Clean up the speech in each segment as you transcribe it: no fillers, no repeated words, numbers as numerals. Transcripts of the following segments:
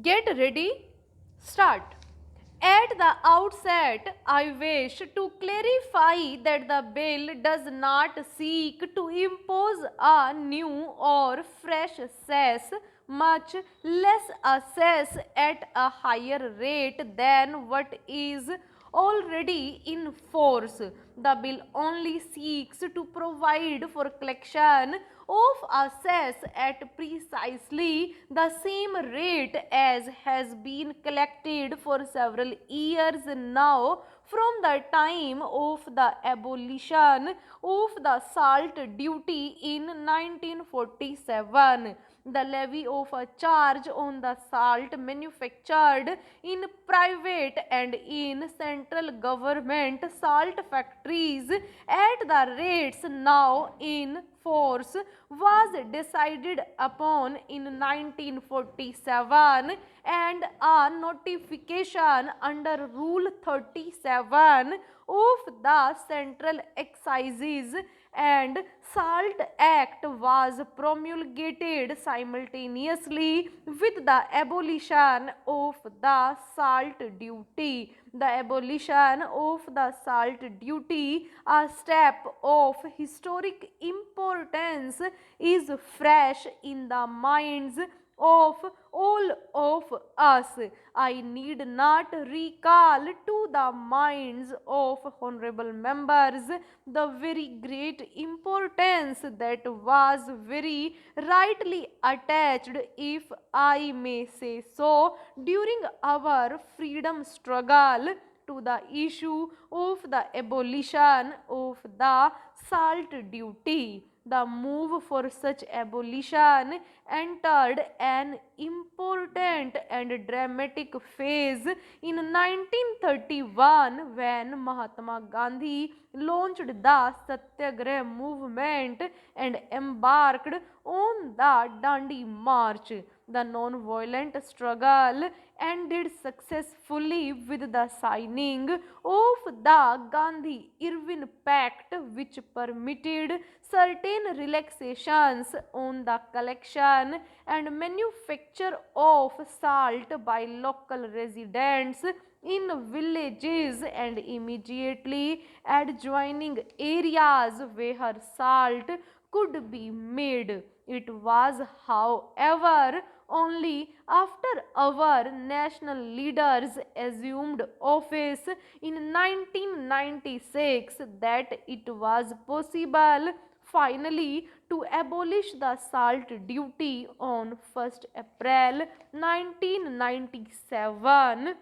Get ready, start. At the outset, I wish to clarify that the bill does not seek to impose a new or fresh cess, much less a cess at a higher rate than what is already in force. The bill only seeks to provide for collection of a cess at precisely the same rate as has been collected for several years now from the time of the abolition of the salt duty in 1947. The levy of a charge on the salt manufactured in private and in central government salt factories at the rates now in force was decided upon in 1947, and a notification under Rule 37 of the Central Excises and Salt Act was promulgated simultaneously with the abolition of the salt duty. The abolition of the salt duty, a step of historic importance, is fresh in the minds of all of us. I need not recall to the minds of honorable members the very great importance that was very rightly attached, if I may say so, during our freedom struggle to the issue of the abolition of the salt duty. The move for such abolition entered an important and dramatic phase in 1931 when Mahatma Gandhi launched the Satyagraha movement and embarked on the Dandi March. The non-violent struggle ended successfully with the signing of the Gandhi-Irwin Pact, which permitted certain relaxations on the collection and manufacture of salt by local residents in villages and immediately adjoining areas where salt could be made. It was, however, only after our national leaders assumed office in 1996 that it was possible finally to abolish the salt duty on 1st April 1997.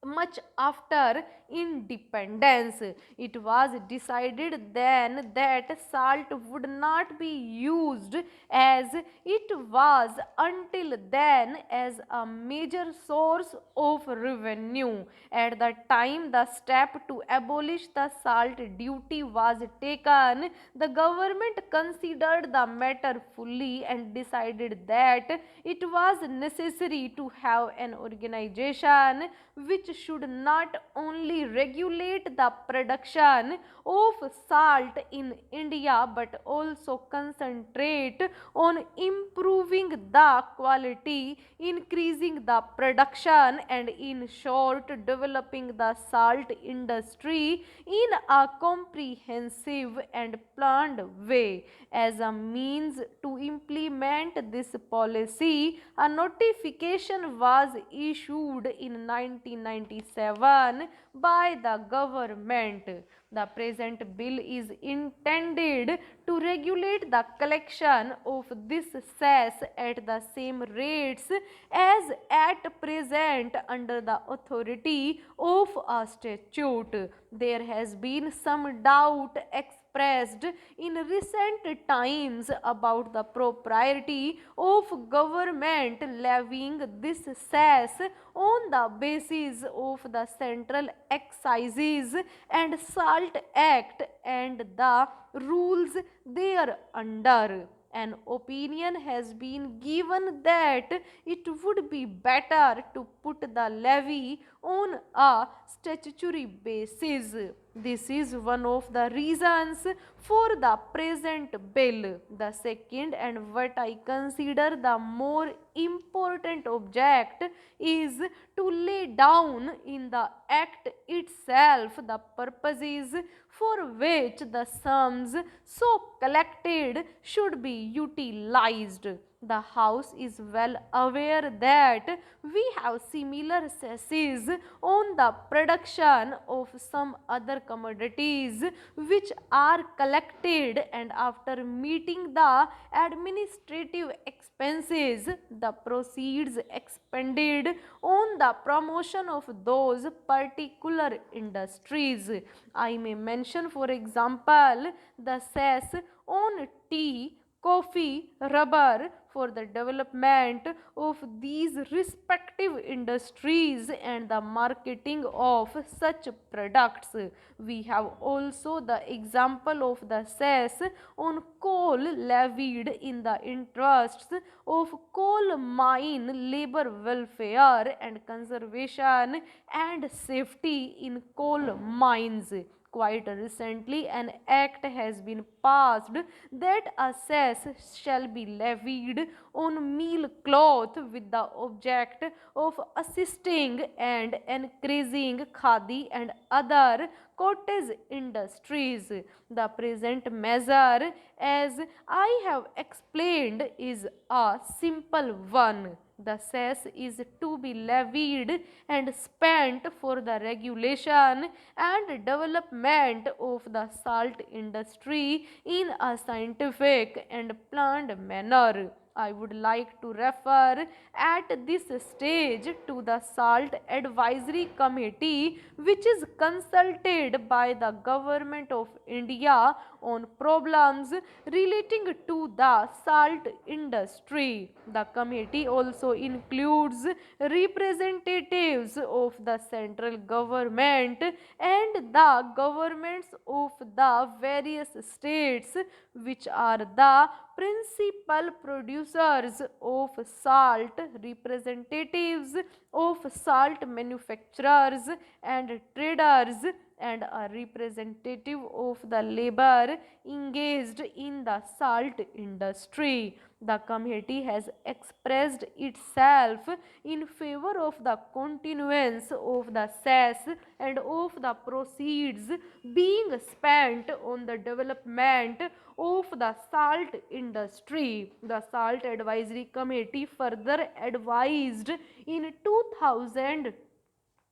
Much after independence, it was decided then that salt would not be used as it was until then as a major source of revenue. At the time the step to abolish the salt duty was taken, the government considered the matter fully and decided that it was necessary to have an organization which should not only regulate the production of salt in India but also concentrate on improving the quality, increasing the production, and in short developing the salt industry in a comprehensive and planned way. As a means to implement this policy, a notification was issued in 1997 by the government. The present bill is intended to regulate the collection of this cess at the same rates as at present under the authority of a statute. There has been some doubt expressed in recent times about the propriety of government levying this cess on the basis of the Central Excises and Salt Act and the rules thereunder. An opinion has been given that it would be better to put the levy on a statutory basis. This is one of the reasons for the present bill. The second, and what I consider the more important object, is to lay down in the act itself the purposes for which the sums so collected should be utilized. The House is well aware that we have similar cesses on the production of some other commodities which are collected, and after meeting the administrative expenses, the proceeds expended on the promotion of those particular industries. I may mention, for example, the cess on tea, coffee, rubber for the development of these respective industries and the marketing of such products. We have also the example of the cess on coal levied in the interests of coal mine labor welfare and conservation and safety in coal mines. Quite recently, an act has been passed that a cess shall be levied on meal cloth with the object of assisting and encouraging khadi and other cottage industries. The present measure, as I have explained, is a simple one. The cess is to be levied and spent for the regulation and development of the salt industry in a scientific and planned manner. I would like to refer at this stage to the Salt Advisory Committee, which is consulted by the Government of India on problems relating to the salt industry. The committee also includes representatives of the central government and the governments of the various states, which are the principal producers of salt, representatives of salt manufacturers and traders, and a representative of the labor engaged in the salt industry. The committee has expressed itself in favor of the continuance of the cess and of the proceeds being spent on the development of the salt industry. The Salt Advisory Committee further advised in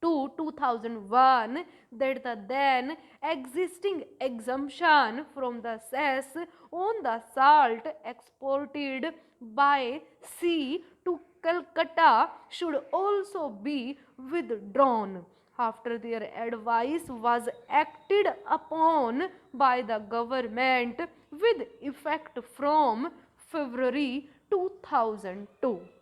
2001 that the then existing exemption from the cess on the salt exported by sea to Calcutta should also be withdrawn. After their advice was acted upon by the government with effect from February 2002.